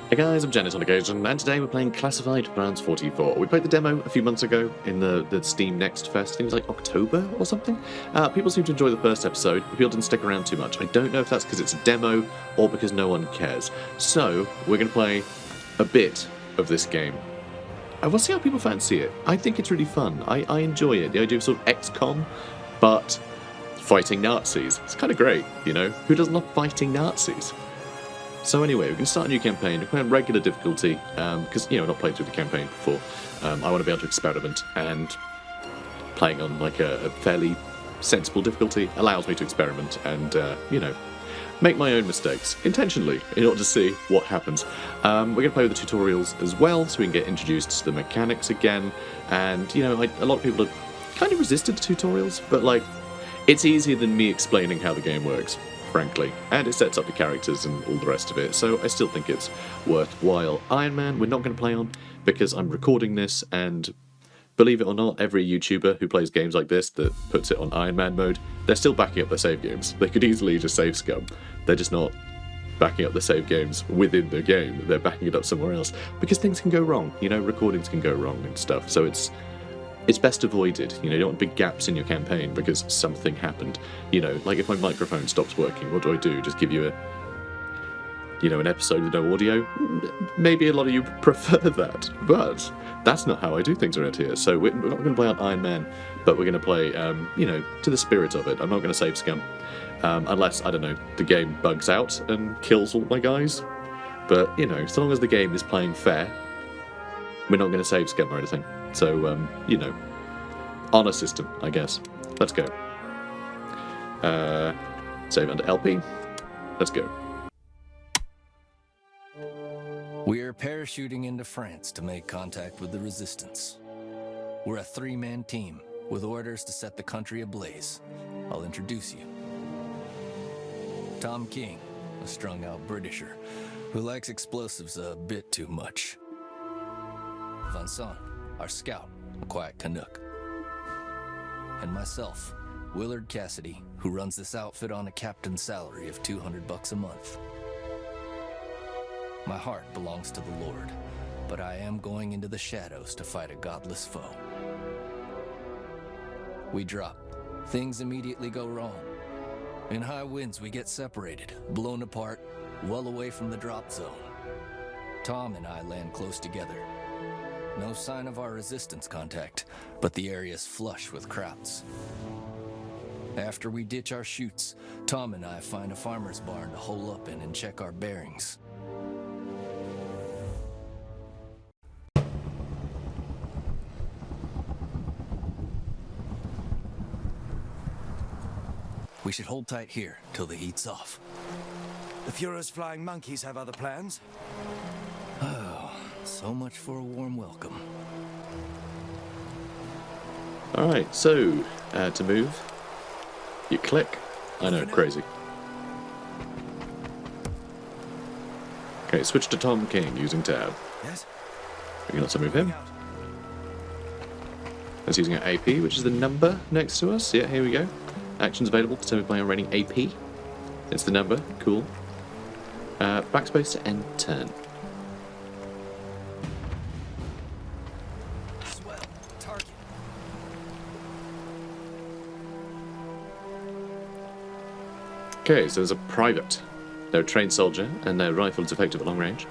Hey guys, I'm Janet on occasion, and today we're playing Classified France 44. We played the demo a few months ago in the Steam Next Fest. I think it was like October or something. People seem to enjoy the first episode, but people didn't stick around too much. I don't know if that's because it's a demo or because no one cares. So, we're going to play a bit of this game. We'll see how people fancy it. I think it's really fun. I enjoy it. The idea of sort of Xcom, but fighting Nazis. It's kind of great, you know? Who doesn't love fighting Nazis? So anyway, we can start a new campaign. We're playing regular difficulty, because, you know, I've not played through the campaign before. I want to be able to experiment, and playing on, like, a fairly sensible difficulty allows me to experiment and, you know, make my own mistakes, intentionally, in order to see what happens. We're going to play with the tutorials as well, so we can get introduced to the mechanics again, and, you know, a lot of people have kind of resisted the tutorials, but, like, it's easier than me explaining how the game works, frankly, and it sets up the characters and all the rest of it, so I still think it's worthwhile. Iron Man we're not going to play on because I'm recording this, and believe it or not, every YouTuber who plays games like this that puts it on Iron Man mode, they're still backing up their save games. They could easily just save Scum. They're just not backing up the save games within the game, they're backing it up somewhere else, because things can go wrong, you know, recordings can go wrong and stuff, so it's best avoided. You know, you don't want big gaps in your campaign because something happened. You know, like if my microphone stops working, what do? Just give you an episode with no audio? Maybe a lot of you prefer that, but that's not how I do things around here. So we're not going to play on Iron Man, but we're going to play, you know, to the spirit of it. I'm not going to save Scum, unless, I don't know, the game bugs out and kills all my guys. But, you know, so long as the game is playing fair, we're not going to save Scum or anything. So, you know, honor system, I guess. Let's go. Save under LP. Let's go. We're parachuting into France to make contact with the resistance. We're a three-man team with orders to set the country ablaze. I'll introduce you. Tom King, a strung-out Britisher who likes explosives a bit too much. Vincent, our scout, a quiet Canuck. And myself, Willard Cassidy, who runs this outfit on a captain's salary of $200 a month. My heart belongs to the Lord, but I am going into the shadows to fight a godless foe. We drop. Things immediately go wrong. In high winds, we get separated, blown apart, well away from the drop zone. Tom and I land close together. No sign of our resistance contact, but the area's flush with crowds. After we ditch our chutes, Tom and I find a farmer's barn to hole up in and check our bearings. We should hold tight here till the heat's off. The Fuhrer's flying monkeys have other plans? Oh, so much for a warm welcome. Alright, so, to move, you click. I know, crazy. Okay, switch to Tom King using tab. Yes? We can also move him. That's using our AP, which is the number next to us. Yeah, here we go. Actions available, determined by our rating AP. It's the number, cool. Backspace to end turn. Swell. Target. Okay, so there's a private. They're a trained soldier, and their rifle is effective at long range.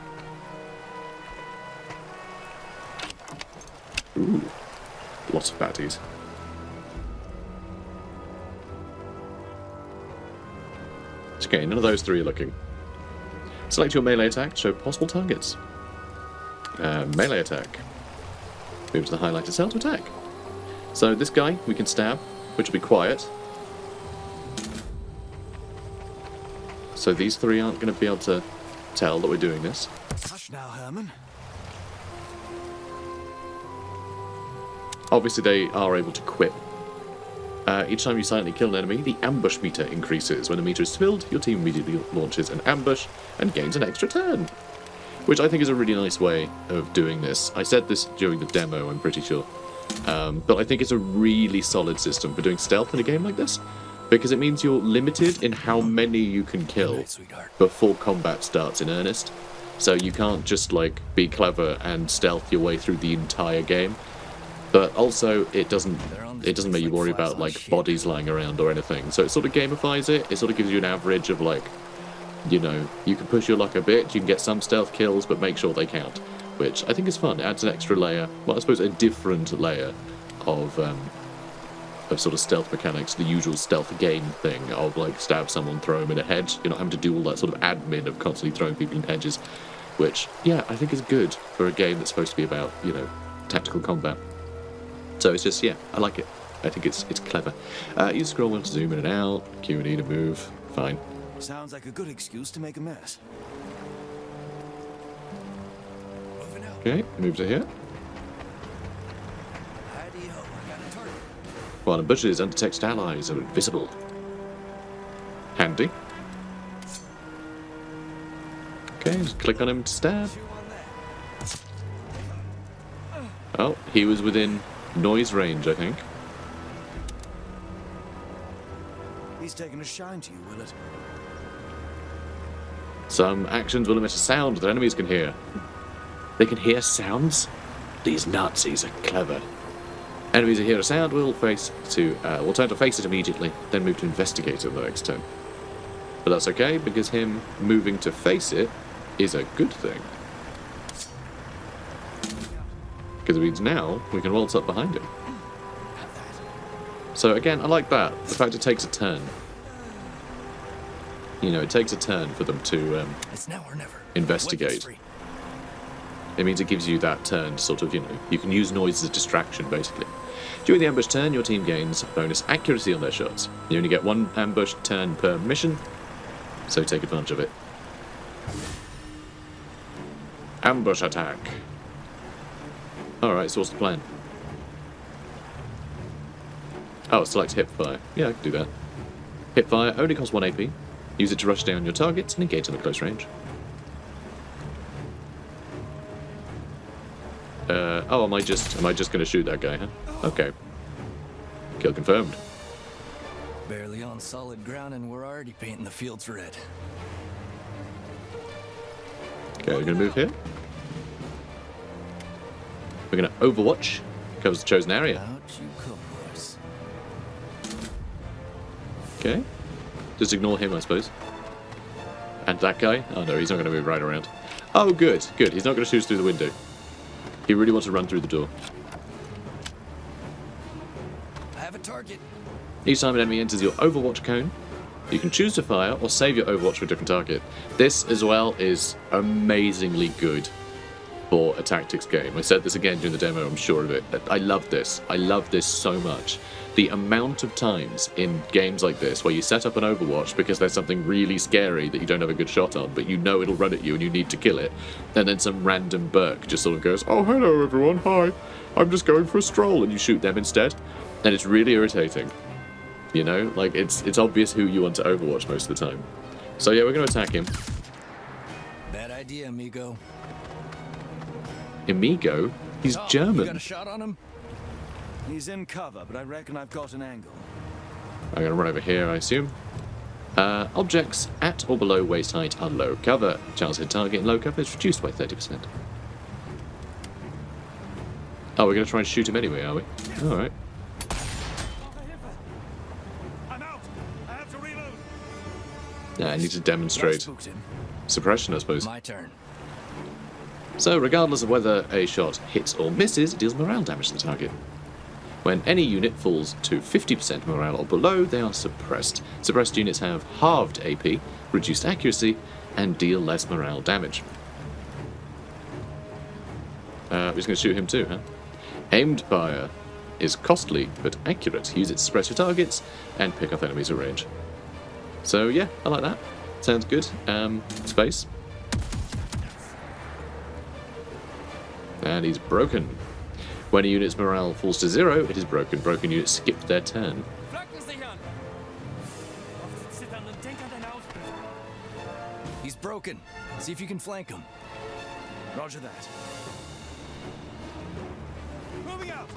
Ooh, lots of baddies. Okay, none of those three are looking. Select your melee attack to show possible targets. Melee attack. Move to the highlighted cell to attack. So this guy we can stab, which will be quiet. So these three aren't going to be able to tell that we're doing this. Hush now, Herman. Obviously they are able to quip. Each time you silently kill an enemy, the ambush meter increases. When the meter is filled, your team immediately launches an ambush and gains an extra turn. Which I think is a really nice way of doing this. I said this during the demo, I'm pretty sure. But I think it's a really solid system for doing stealth in a game like this. because it means you're limited in how many you can kill before combat starts in earnest. So you can't just like be clever and stealth your way through the entire game. But also it doesn't make you worry about like bodies lying around or anything. So it sort of gamifies it. It sort of gives you an average of like, you know, you can push your luck a bit, you can get some stealth kills, but make sure they count. Which I think is fun. It adds an extra layer, well I suppose a different layer of sort of stealth mechanics, the usual stealth game thing of like stab someone, throw them in a hedge. You're not having to do all that sort of admin of constantly throwing people in hedges, which, yeah, I think is good for a game that's supposed to be about, you know, tactical combat. So it's just, yeah, I like it. I think it's clever. Use scroll wheel to zoom in and out, Q and E to move, fine. Sounds like a good excuse to make a mess. Okay, move to here. While ambushes, undetected allies are invisible. Handy. Okay, just click on him to stab. Oh, he was within noise range, I think. He's taking a shine to you, will it? Some actions will emit a sound that enemies can hear. They can hear sounds? These Nazis are clever. Enemies that hear a sound will turn to face it immediately, then move to investigate it the next turn. But that's okay, because him moving to face it is a good thing. Because it means now we can waltz up behind him. So again, I like that. The fact it takes a turn. You know, it takes a turn for them to It's now or never. investigate. It means it gives you that turn to sort of, you know, you can use noise as a distraction, basically. During the ambush turn, your team gains bonus accuracy on their shots. You only get one ambush turn per mission, so take advantage of it. Ambush attack. Alright, so what's the plan? Oh, select hipfire. Yeah, I can do that. Hipfire only costs 1 AP. Use it to rush down your targets and engage them at close range. Oh, am I just going to shoot that guy, huh? Okay. Kill confirmed. Barely on solid ground and we're already painting the fields red. Okay, we're going to move here. We're going to Overwatch. Covers the chosen area. Out you come, boys. Okay. Just ignore him, I suppose. And that guy? Oh no, he's not going to move right around. Oh, good, good. He's not going to shoot us through the window. He really wants to run through the door. I have a target. Each time an enemy enters your Overwatch cone, you can choose to fire or save your Overwatch for a different target. This, as well, is amazingly good for a tactics game. I said this again during the demo, I'm sure of it. I love this. I love this so much. The amount of times in games like this where you set up an Overwatch because there's something really scary that you don't have a good shot on, but you know it'll run at you and you need to kill it, and then some random Burk just sort of goes, "Oh, hello everyone, hi, I'm just going for a stroll," and you shoot them instead. And it's really irritating. You know, like it's obvious who you want to Overwatch most of the time. So yeah, we're going to attack him. Bad idea, amigo. Amigo? He's Oh, German. You got a shot on him? He's in cover, but I reckon I've got an angle. I'm going to run over here, I assume. Objects at or below waist height are low cover. Chance hit target in low cover is reduced by 30%. Oh, we're going to try and shoot him anyway, are we? Alright. I'm out. I have to reload. Yeah, I need to demonstrate Spooked him. suppression, I suppose. My turn. So, regardless of whether a shot hits or misses, it deals morale damage to the target. When any unit falls to 50% morale or below, they are suppressed. Suppressed units have halved AP, reduced accuracy, and deal less morale damage. We're just going to shoot him too, huh? Aimed fire is costly but accurate. Use it to suppress your targets and pick off enemies at range. So yeah, I like that. Sounds good. Space. And he's broken. When a unit's morale falls to 0, it is broken. Broken units skip their turn. He's broken. See if you can flank him. Roger that. Moving out.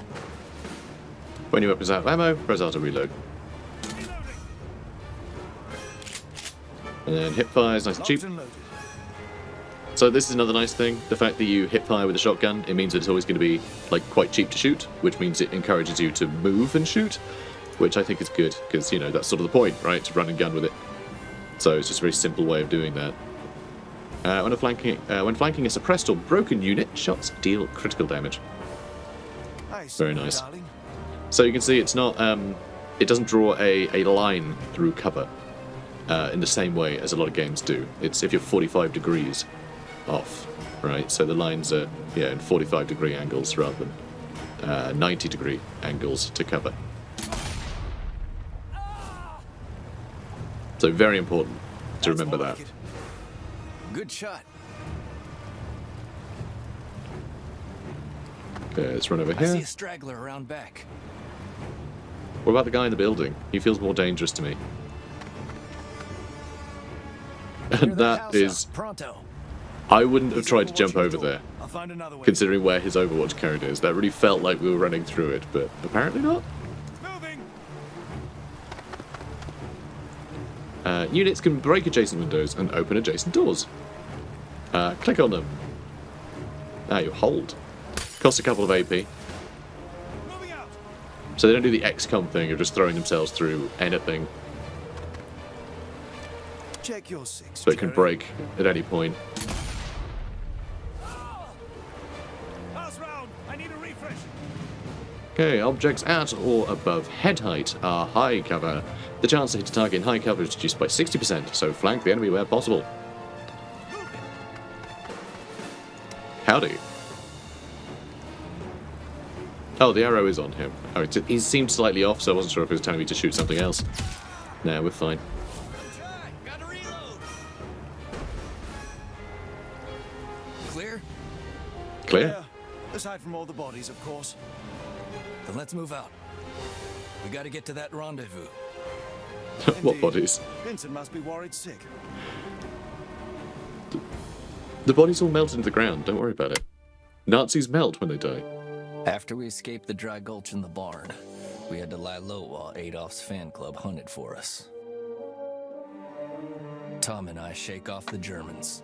When your weapon's out of ammo, press R to reload. Reloading. And then hip fire is nice and cheap. Locked and loaded. So this is another nice thing. The fact that you hip fire with a shotgun, it means that it's always going to be like quite cheap to shoot, which means it encourages you to move and shoot, which I think is good because that's sort of the point, right? To run and gun with it. So it's just a very simple way of doing that. When flanking a suppressed or broken unit, shots deal critical damage. Very nice. Darling. So you can see it's not. It doesn't draw a line through cover in the same way as a lot of games do. It's if you're 45 degrees off, right? So the lines are in 45-degree angles rather than 90-degree angles to cover. So very important to remember that. Good shot. Okay, let's run over I see here. a straggler around back. What about the guy in the building? He feels more dangerous to me. And that is... Pronto. I wouldn't have tried to jump over there, I'll find another way. considering where his Overwatch character is. That really felt like we were running through it, but apparently not. Moving. Units can break adjacent windows and open adjacent doors. Click on them. You hold. Costs a couple of AP. Moving out. So they don't do the Xcom thing of just throwing themselves through anything, Check your 6. so it can break at any point. Last round. I need a refresh. Okay, objects at or above head height are high cover. The chance to hit a target in high cover is reduced by 60%, so flank the enemy where possible. Howdy. Oh, the arrow is on him. Oh, he seemed slightly off, so I wasn't sure if he was telling me to shoot something else. No, we're fine. Gotta reload. Clear? Clear? Yeah. Aside from all the bodies, of course. Then let's move out. We gotta get to that rendezvous. What Indeed. bodies? Vincent must be worried sick. The bodies all melted into the ground, don't worry about it. Nazis melt when they die. After we escaped the dry gulch in the barn, we had to lie low while Adolf's fan club hunted for us. Tom and I shake off the Germans.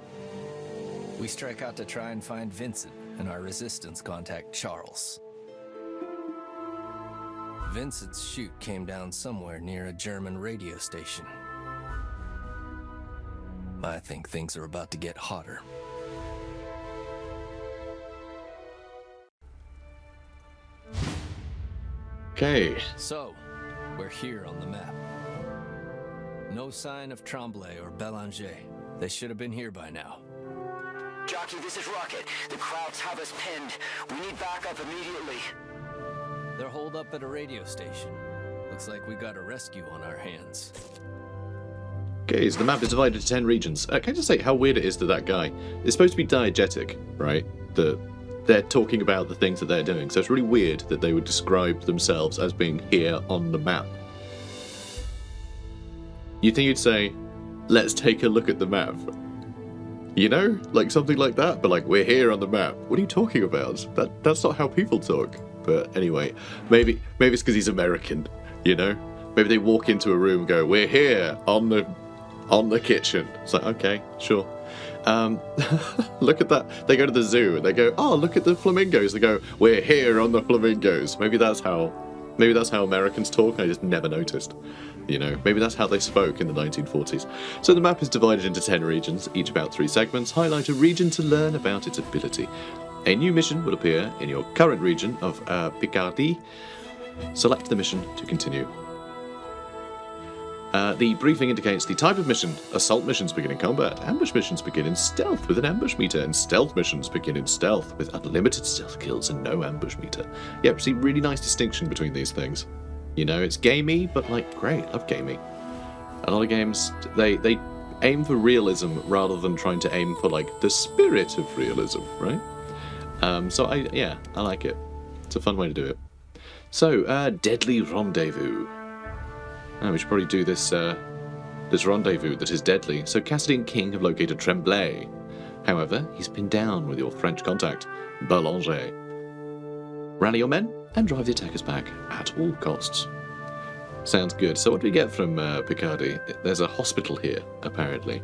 We strike out to try and find Vincent and our resistance contact Charles. Vincent's chute came down somewhere near a German radio station. I think things are about to get hotter. Okay. So, we're here on the map. No sign of Tremblay or Belanger. They should have been here by now. Jockey, this is Rocket. The Krauts have us pinned. We need backup immediately. They're holed up at a radio station. Looks like we got a rescue on our hands. Okay, so the map is divided into 10 regions. Can I just say how weird it is that that guy is supposed to be diegetic, right? They're talking about the things that they're doing. So it's really weird that they would describe themselves as being here on the map. You'd think you'd say, let's take a look at the map. You know? Like something like that, but like, we're here on the map. What are you talking about? That's not how people talk. But anyway, maybe it's because he's American, you know? Maybe they walk into a room and go, we're here on the kitchen. It's like, okay, sure. Look at that. They go to the zoo and they go, oh, look at the flamingos. They go, we're here on the flamingos. Maybe that's how Americans talk. I just never noticed. You know, maybe that's how they spoke in the 1940s. So the map is divided into 10 regions, each about 3 segments. Highlight a region to learn about its ability. A new mission will appear in your current region of Picardy. Select the mission to continue. The briefing indicates the type of mission. Assault missions begin in combat. Ambush missions begin in stealth with an ambush meter. And stealth missions begin in stealth with unlimited stealth kills and no ambush meter. Yeah, see, really nice distinction between these things. You know, it's gamey, but like, great, love gamey. A lot of games, they aim for realism rather than trying to aim for, like, the spirit of realism, right? So, I like it. It's a fun way to do it. So, Deadly Rendezvous. We should probably do this rendezvous that is deadly. So Cassidy and King have located Tremblay. However, he's pinned down with your French contact, Belanger. Rally your men and drive the attackers back at all costs. Sounds good. So what do we get from Picardy? There's a hospital here, apparently.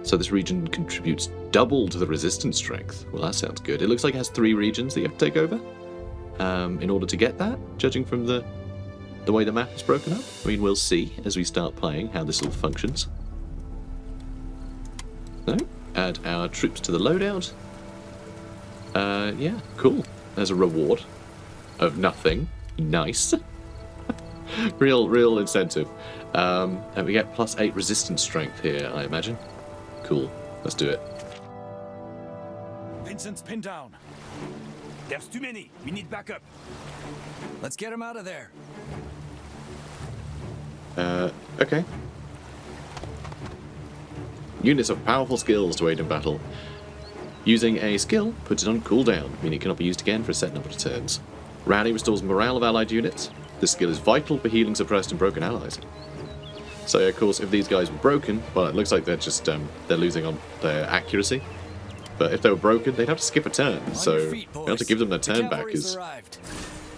So this region contributes double to the resistance strength. Well, that sounds good. It looks like it has 3 regions that you have to take over in order to get that, judging from the way the map is broken up. I mean, we'll see as we start playing how this all functions. So, add our troops to the loadout. Yeah, cool. There's a reward of nothing. Nice. real incentive. And we get +8 resistance strength here, I imagine. Cool. Let's do it. Vincent's pinned down. There's too many. We need backup. Let's get him out of there. Okay. Units have powerful skills to aid in battle. Using a skill puts it on cooldown, meaning it cannot be used again for a set number of turns. Rally restores morale of allied units. This skill is vital for healing suppressed and broken allies. So, of course, if these guys were broken, well, it looks like they're just they're losing on their accuracy. But if they were broken, they'd have to skip a turn. So, being able to give them their turn back is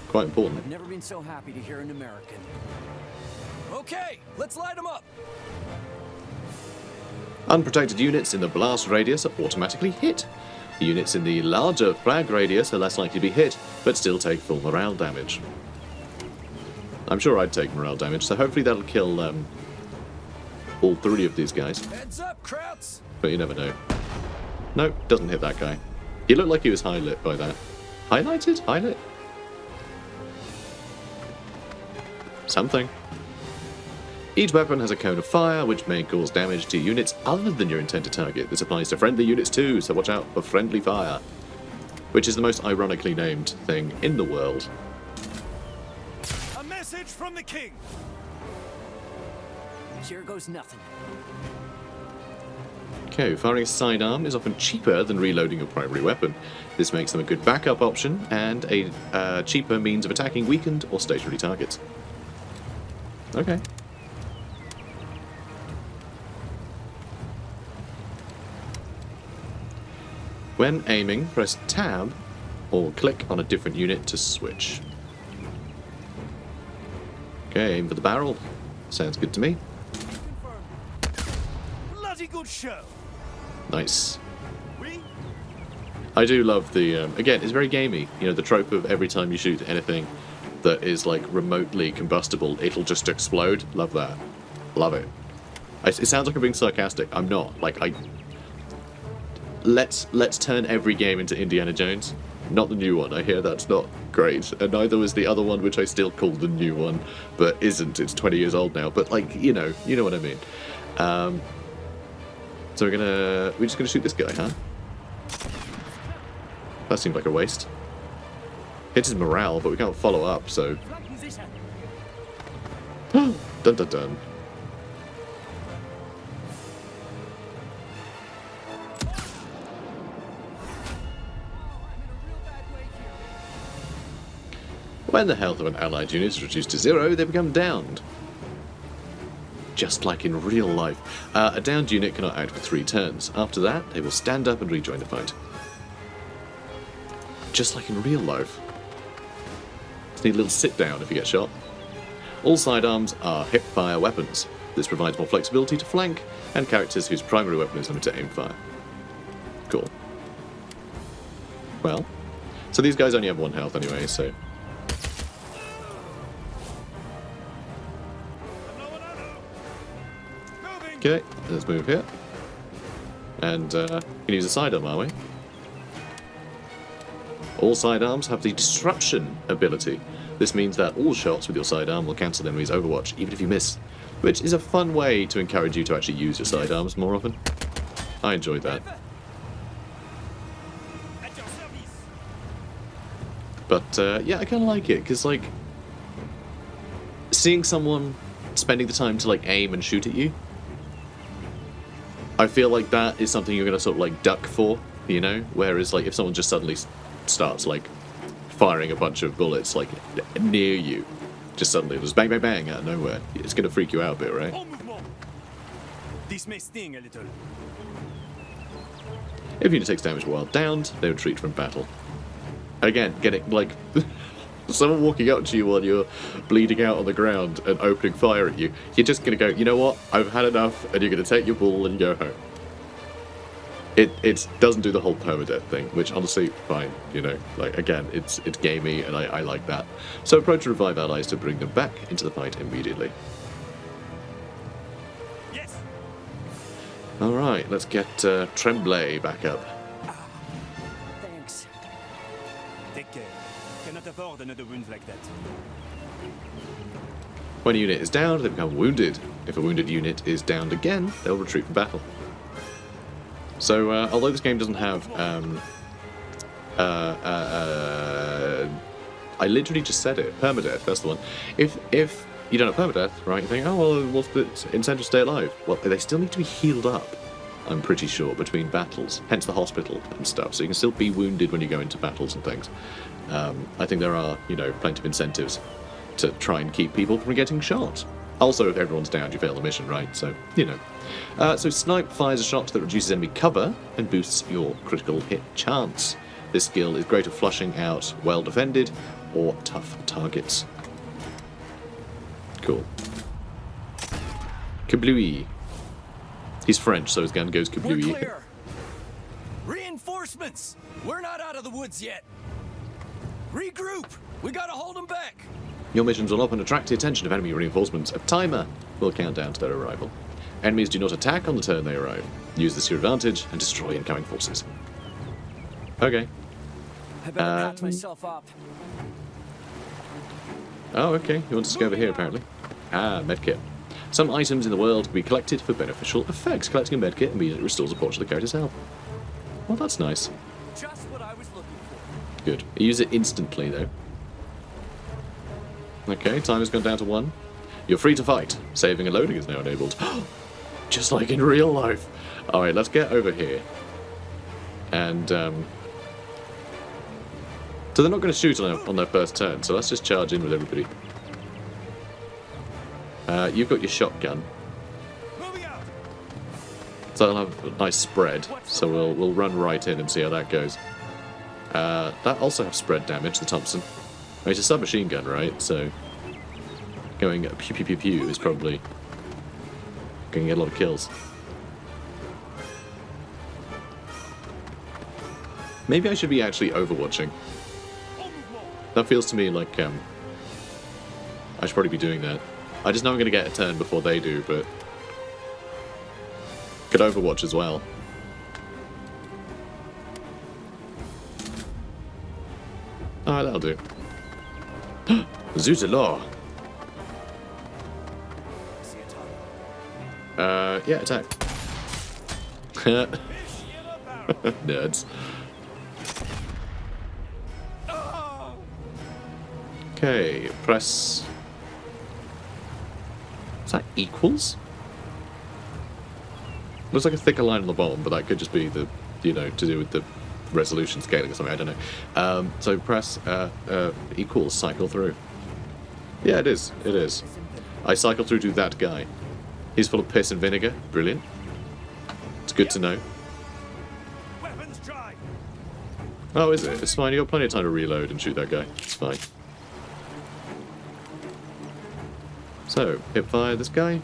quite important. I've never been so happy to hear an American. Okay, let's light them up. Unprotected units in the blast radius are automatically hit. The units in the larger flag radius are less likely to be hit, but still take full morale damage. I'm sure I'd take morale damage, so hopefully that'll kill all 3 of these guys. Heads up, Krauts! But you never know. Nope, doesn't hit that guy. He looked like he was highlit by that. Highlighted? Highlit? Something. Each weapon has a cone of fire, which may cause damage to units other than your intended target. This applies to friendly units too, so watch out for friendly fire. Which is the most ironically named thing in the world. A message from the king. Here goes nothing. Okay, firing a sidearm is often cheaper than reloading your primary weapon. This makes them a good backup option and a cheaper means of attacking weakened or stationary targets. Okay. When aiming, press Tab or click on a different unit to switch. Okay, aim for the barrel. Sounds good to me. Bloody good show. Nice. We? I do love the, again, it's very gamey. You know, the trope of every time you shoot anything that is, like, remotely combustible, it'll just explode. Love that. Love it. It sounds like I'm being sarcastic. I'm not. Like, Let's turn every game into Indiana Jones. Not the new one. I hear that's not great. And neither was the other one, which I still call the new one, but isn't. It's 20 years old now. But, like, you know what I mean. So we're just gonna shoot this guy, huh? That seemed like a waste. Hits his morale, but we can't follow up, so... dun dun dun. When the health of an allied unit is reduced to 0, they become downed. Just like in real life. A downed unit cannot act for 3 turns. After that, they will stand up and rejoin the fight. Just like in real life. Just need a little sit down if you get shot. All sidearms are hip-fire weapons. This provides more flexibility to flank, and characters whose primary weapon is limited to aim-fire. Cool. Well, so these guys only have 1 health anyway, so... Okay, let's move here. And, can use a sidearm, are we? All sidearms have the Disruption ability. This means that all shots with your sidearm will cancel the enemy's overwatch, even if you miss. Which is a fun way to encourage you to actually use your sidearms more often. I enjoyed that. But, yeah, I kind of like it, because, like, seeing someone spending the time to, like, aim and shoot at you, I feel like that is something you're going to sort of, like, duck for, you know? Whereas, like, if someone just suddenly starts, like, firing a bunch of bullets, like, near you, just suddenly, just bang, bang, bang out of nowhere, it's going to freak you out a bit, right? This may sting a little. If unit takes damage while downed, they retreat from battle. Again, getting, like, someone walking up to you while you're bleeding out on the ground and opening fire at you, you're just going to go, you know what, I've had enough, and you're going to take your ball and go home. It doesn't do the whole permadeath thing, which honestly, fine. You know, like again, it's gamey, and I like that. So approach to revive allies to bring them back into the fight immediately. Yes. All right, let's get Tremblay back up. Thanks. Take care. Cannot afford another wound like that. When a unit is downed, they become wounded. If a wounded unit is downed again, they'll retreat from battle. So, although this game doesn't have, I literally just said it, permadeath, that's the one. If you don't have permadeath, right, you think, oh, well, what's the incentive to stay alive? Well, they still need to be healed up, I'm pretty sure, between battles, hence the hospital and stuff, so you can still be wounded when you go into battles and things. I think there are, you know, plenty of incentives to try and keep people from getting shot. Also, if everyone's down, you fail the mission, right? So, you know. So Snipe fires a shot that reduces enemy cover and boosts your critical hit chance. This skill is great at flushing out well-defended or tough targets. Cool. Kablooey. He's French, so his gun goes We're kablooey. clear. Reinforcements. We're not out of the woods yet. Regroup. We gotta hold them back. Your missions will often attract the attention of enemy reinforcements. A timer will count down to their arrival. Enemies do not attack on the turn they arrive. Use this to your advantage and destroy incoming forces. Okay. I better patch myself up. Oh, okay. You want us to go over here, apparently. Ah, medkit. Some items in the world can be collected for beneficial effects. Collecting a medkit immediately restores a portion of the character's health. Well, that's nice. Just what I was looking for. Good. You use it instantly, though. Okay, time has gone down to 1. You're free to fight. Saving and loading is now enabled. Just like in real life. Alright, let's get over here. And, so they're not going to shoot on their first turn, so let's just charge in with everybody. You've got your shotgun. Moving out. So they'll have a nice spread, so we'll run right in and see how that goes. That also has spread damage, the Thompson. It's a submachine gun, right? So going pew pew pew pew is probably going to get a lot of kills. Maybe I should be actually overwatching. That feels to me like I should probably be doing that. I just know I'm going to get a turn before they do, but could overwatch as well. Alright, that'll do. Zootalaw. Yeah, attack. Nerds. Okay, press. Is that equals? Looks like a thicker line on the bottom, but that could just be the, you know, to do with the resolution scaling or something, I don't know. So press equals, cycle through. Yeah, it is. It is. I cycle through to that guy. He's full of piss and vinegar. Brilliant. It's good to know. Weapons dry. Oh, is it? It's fine. You got plenty of time to reload and shoot that guy. It's fine. So, hip fire this guy.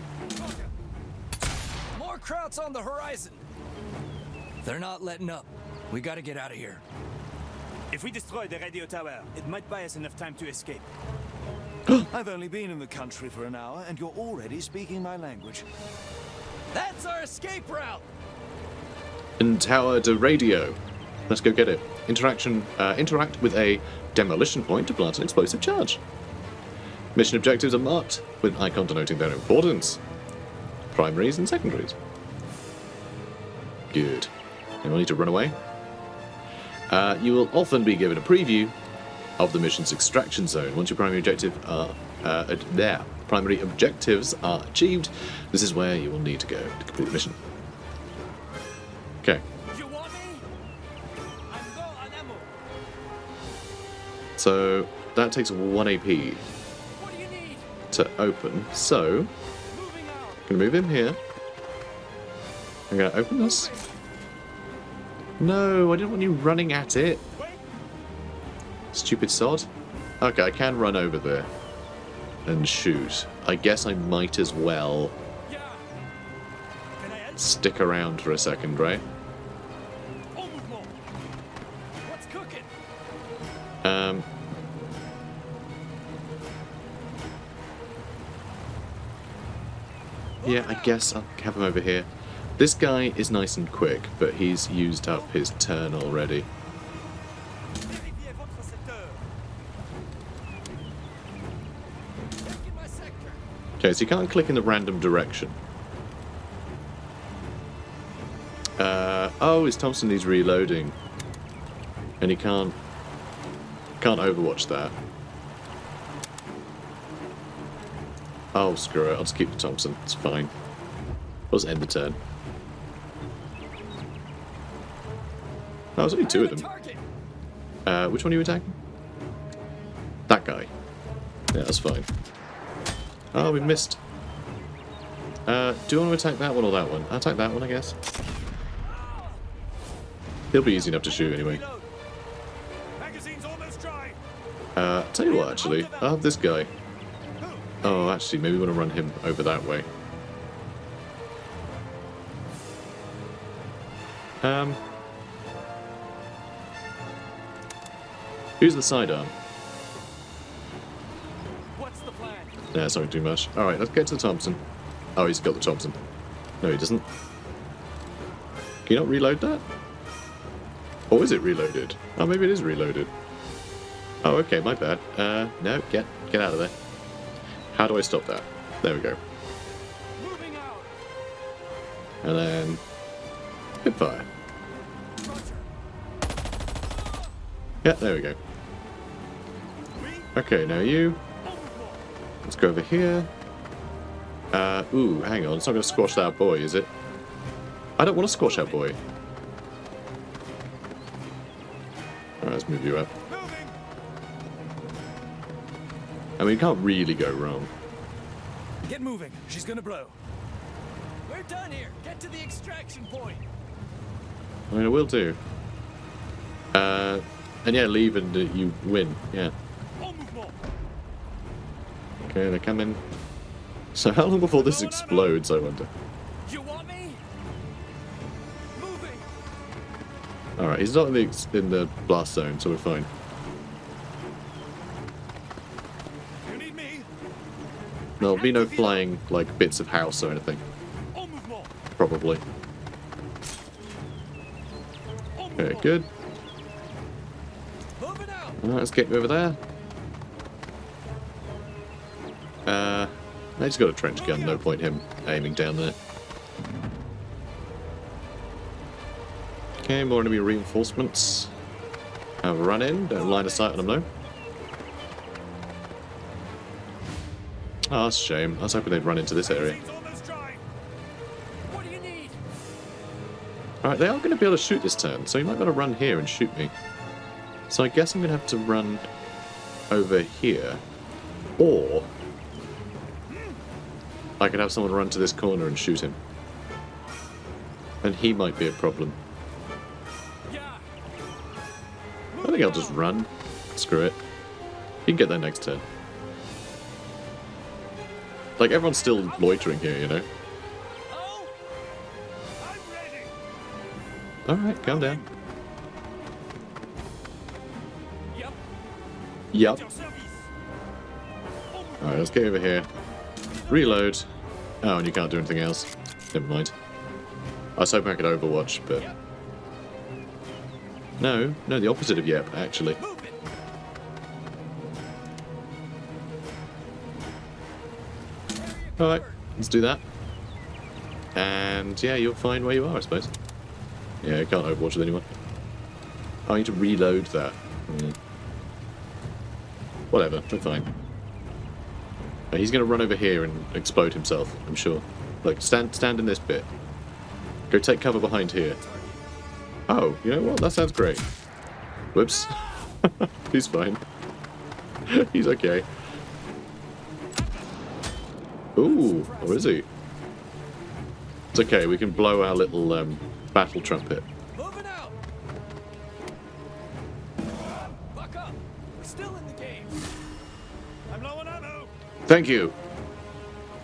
More Krauts on the horizon. They're not letting up. We gotta get out of here. If we destroy the radio tower, it might buy us enough time to escape. I've only been in the country for an hour, and you're already speaking my language. That's our escape route. And tower to radio. Let's go get it. Interact with a demolition point to plant an explosive charge. Mission objectives are marked with an icon denoting their importance. Primaries and secondaries. Good. Anyone need to run away? You will often be given a preview of the mission's extraction zone. Once your primary primary objectives are achieved, this is where you will need to go to complete the mission. Okay. You want me? I'm low on ammo. So that takes 1 AP What do you need? to open. So Moving out. I'm gonna move him here. I'm gonna open this. No, I didn't want you running at it. Wait. Stupid sod. Okay, I can run over there and shoot. I guess I might as well Yeah. Can I help? stick around for a second, right? Yeah, I guess I'll have him over here. This guy is nice and quick, but he's used up his turn already. Vérifiez votre secteur. Taking my sector. Okay, so you can't click in the random direction. Oh, his Thompson needs reloading. And he can't overwatch that. Oh, screw it. I'll just keep the Thompson. It's fine. I'll just end the turn. Oh, there's only two of them. Target. Which one are you attacking? That guy. Yeah, that's fine. Oh, we missed. Do you want to attack that one or that one? I'll attack that one, I guess. He'll be easy enough to shoot anyway. Reload. Magazine's almost dry. Tell you what, actually. I'll have this guy. Oh, actually, maybe we want to run him over that way. Who's the sidearm? What's the plan? Yeah, it's not too much. Alright, let's get to the Thompson. Oh, he's got the Thompson. No, he doesn't. Can you not reload that? Or is it reloaded? Oh, maybe it is reloaded. Oh, okay, my bad. No, get out of there. How do I stop that? There we go. Moving out. And then... hip fire. Yeah, there we go. Okay, now you. Let's go over here. Ooh, hang on. It's not going to squash that boy, is it? I don't want to squash that boy. Alright, let's move you up. Moving. I mean, you can't really go wrong. Get moving. She's gonna blow. We're done here. Get to the extraction point. I mean, I will do. And yeah, leave and you win. Yeah. En mouvement. Okay, they're coming. So how long before this explodes, I wonder? You want me? Moving. Alright, he's not in the blast zone, so we're fine. You need me. There'll be no flying, like, bits of house or anything. En mouvement. Probably. En Okay, mouvement. good. Moving out. Alright, let's get over there. I just got a trench gun, no point him aiming down there. Okay, more enemy reinforcements. Have a run in, don't line of sight on them though. Oh, that's a shame. I was hoping they'd run into this area. Magazine's almost dry. What do you need? Alright, they are going to be able to shoot this turn, so you might be able to run here and shoot me. So I guess I'm going to have to run over here. Or I could have someone run to this corner and shoot him. And he might be a problem. Yeah. I think I'll just run. Screw it. You can get there next turn. Like, everyone's still loitering here, you know? Oh. I'm ready. Alright, calm down. Yep. Yup. Your service. Alright, let's get over here. Reload. Oh, and you can't do anything else. Never mind. I was hoping I could overwatch, but... No, the opposite of yep, actually. Move it. Alright, let's do that. And yeah, you're fine where you are, I suppose. Yeah, you can't overwatch with anyone. Oh, I need to reload that. Whatever, we're fine. He's going to run over here and explode himself, I'm sure. Like, stand in this bit. Go take cover behind here. Oh, you know what? That sounds great. Whoops. He's fine. He's okay. Ooh, or is he? It's okay, we can blow our little battle trumpet. Moving out. Buck up. We're still in the game. I'm low on ammo. Thank you.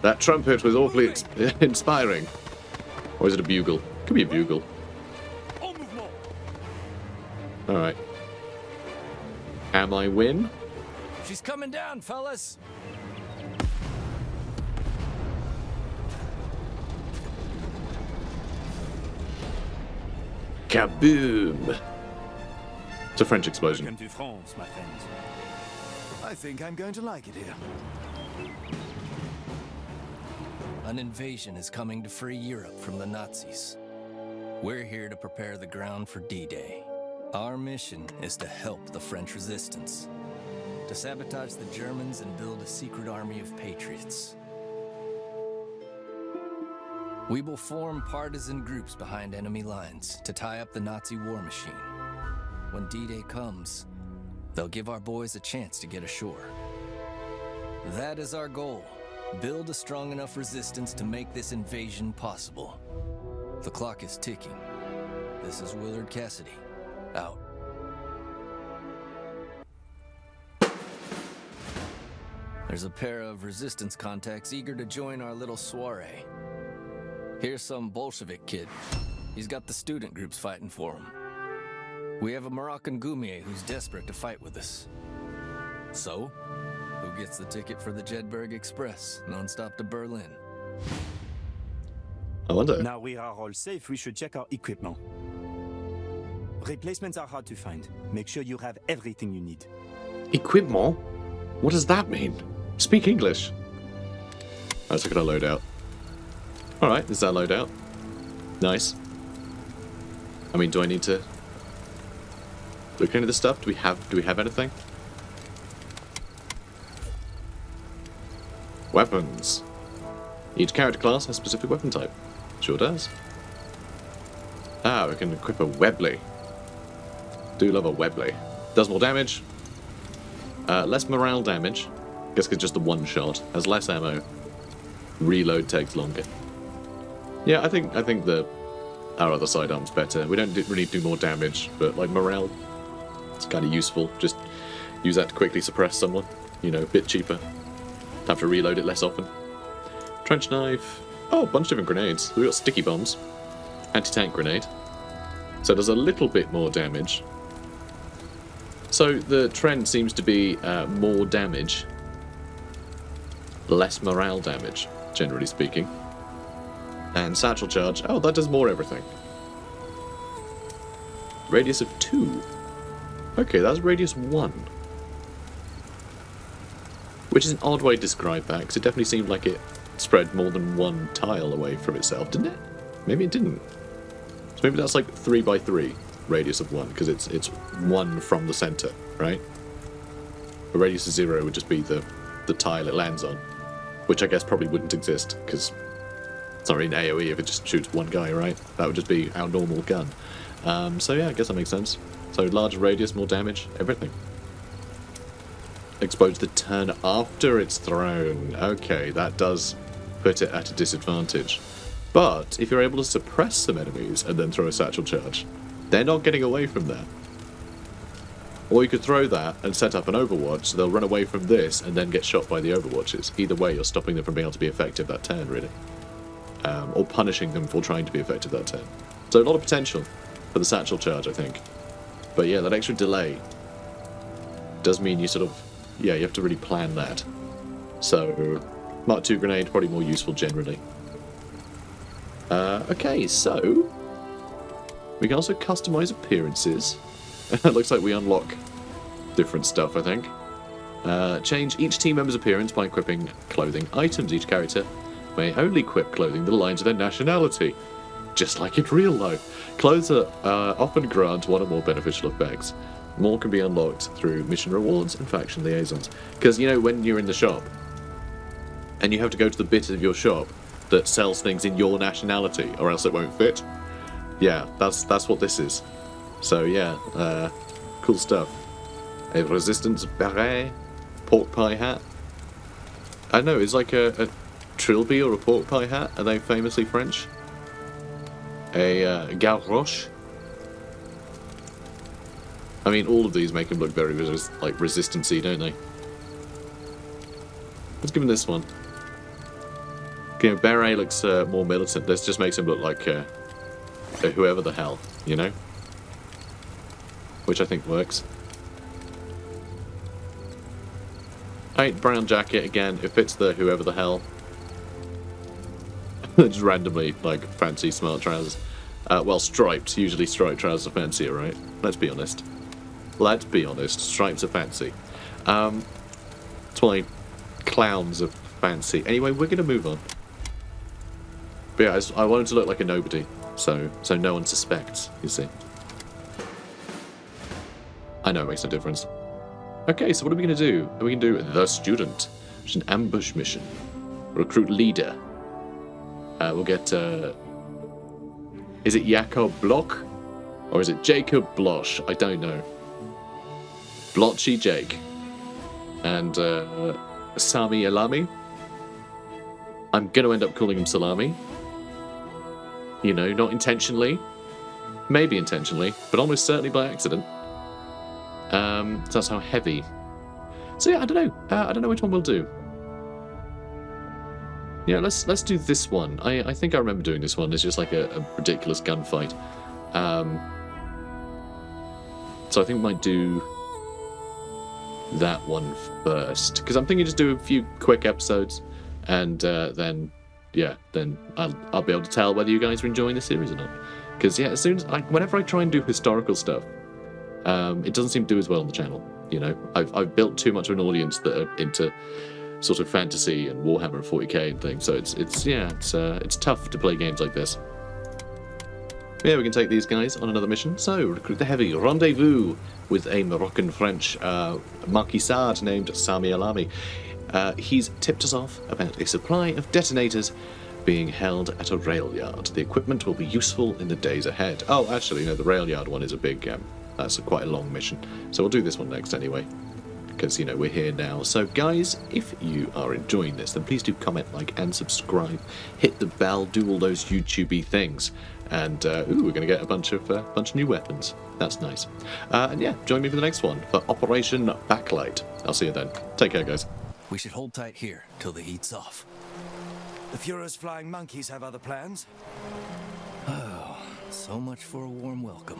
That trumpet was awfully inspiring. Or is it a bugle? Could be a bugle. En mouvement. Alright. Am I win? She's coming down, fellas. Kaboom! It's a French explosion. Welcome to France, my friends. I think I'm going to like it here. An invasion is coming to free Europe from the Nazis. We're here to prepare the ground for D-Day. Our mission is to help the French resistance, to sabotage the Germans and build a secret army of patriots. We will form partisan groups behind enemy lines to tie up the Nazi war machine. When D-Day comes, they'll give our boys a chance to get ashore. That is our goal. Build a strong enough resistance to make this invasion possible. The clock is ticking. This is Willard Cassidy. Out. There's a pair of resistance contacts eager to join our little soiree. Here's some Bolshevik kid. He's got the student groups fighting for him. We have a Moroccan Goumier who's desperate to fight with us. So, who gets the ticket for the Jedburgh Express, non-stop to Berlin? I wonder. Now we are all safe, we should check our equipment. Replacements are hard to find. Make sure you have everything you need. Equipment? What does that mean? Speak English. Let's look at our loadout. Alright, this is our loadout. Nice. I mean, do I need to look into this stuff? Do we have anything? Weapons. Each character class has a specific weapon type. Sure does. Ah, we can equip a Webley. Do love a Webley. Does more damage. Less morale damage. Guess it's just the one shot. Has less ammo. Reload takes longer. Yeah, I think our other sidearm's better. We don't really do more damage, but like morale, it's kind of useful. Just use that to quickly suppress someone. You know, a bit cheaper. Have to reload it less often. Trench knife. Oh, a bunch of different grenades. We've got sticky bombs. Anti-tank grenade. So it does a little bit more damage. So the trend seems to be more damage, less morale damage, generally speaking. And satchel charge. Oh, that does more everything. Radius of 2. Okay, that's radius 1. Which is an odd way to describe that, because it definitely seemed like it spread more than one tile away from itself, didn't it? Maybe it didn't. So maybe that's like 3 by 3 radius of 1, because it's 1 from the center, right? A radius of 0 would just be the tile it lands on, which I guess probably wouldn't exist, because it's not really an AoE if it just shoots one guy, right? That would just be our normal gun. So yeah, I guess that makes sense. So larger radius, more damage, everything. Explodes the turn after it's thrown. Okay, that does put it at a disadvantage. But if you're able to suppress some enemies and then throw a satchel charge, they're not getting away from that. Or you could throw that and set up an overwatch, so they'll run away from this and then get shot by the overwatches. Either way, you're stopping them from being able to be effective that turn, really. Or punishing them for trying to be effective that turn. So a lot of potential for the satchel charge, I think. But yeah, that extra delay does mean you sort of, yeah, you have to really plan that. So, Mark II grenade, probably more useful generally. Okay, so we can also customize appearances. It looks like we unlock different stuff, I think. Change each team member's appearance by equipping clothing items. Each character may only equip clothing that aligns with their nationality, just like in real life. Clothes often grant one or more beneficial effects. More can be unlocked through mission rewards and faction liaisons. Because, you know, when you're in the shop, and you have to go to the bit of your shop that sells things in your nationality, or else it won't fit. Yeah, that's what this is. So yeah, cool stuff. A resistance beret, pork pie hat. I don't know, it's like a trilby or a pork pie hat. Are they famously French? A gavroche. I mean, all of these make him look very like resistance-y, don't they? Let's give him this one. You know, beret looks more militant. This just makes him look like whoever the hell, you know? Which I think works. Paint brown jacket again. It fits the whoever the hell. Just randomly, like, fancy smart trousers. Well, striped. Usually striped trousers are fancier, right? Let's be honest. Let's be honest. Stripes are fancy. That's why clowns are fancy. Anyway, we're going to move on. But yeah, I wanted to look like a nobody. So no one suspects, you see. I know it makes no difference. Okay, so what are we going to do? We can do The Student, which is an ambush mission. Recruit leader. We'll get, is it Jakob Bloch? Or is it Jacob Bloch? I don't know. Blotchy Jake. And, Sami Alami. I'm going to end up calling him Salami. You know, not intentionally. Maybe intentionally, but almost certainly by accident. So that's how heavy. So yeah, I don't know. I don't know which one we'll do. Yeah, let's do this one. I think I remember doing this one. It's just like a ridiculous gunfight. So I think we might do that one first, because I'm thinking just do a few quick episodes, and then I'll be able to tell whether you guys are enjoying the series or not. Because yeah, as soon as whenever I try and do historical stuff, it doesn't seem to do as well on the channel. You know, I've built too much of an audience that are into sort of fantasy and Warhammer and 40k and things. So it's tough to play games like this. Yeah, we can take these guys on another mission. So, recruit the heavy. Rendezvous with a Moroccan-French marquisard named Sami Alami. He's tipped us off about a supply of detonators being held at a rail yard. The equipment will be useful in the days ahead. Oh, actually, no, the rail yard one is a big... that's quite a long mission. So we'll do this one next anyway. Because, you know, we're here now. So, guys, if you are enjoying this, then please do comment, like, and subscribe. Hit the bell, do all those YouTube-y things. And, ooh, we're going to get a bunch of new weapons. That's nice. And yeah, join me for the next one, for Operation Backlight. I'll see you then. Take care, guys. We should hold tight here till the heat's off. The Fuhrer's flying monkeys have other plans? Oh, so much for a warm welcome.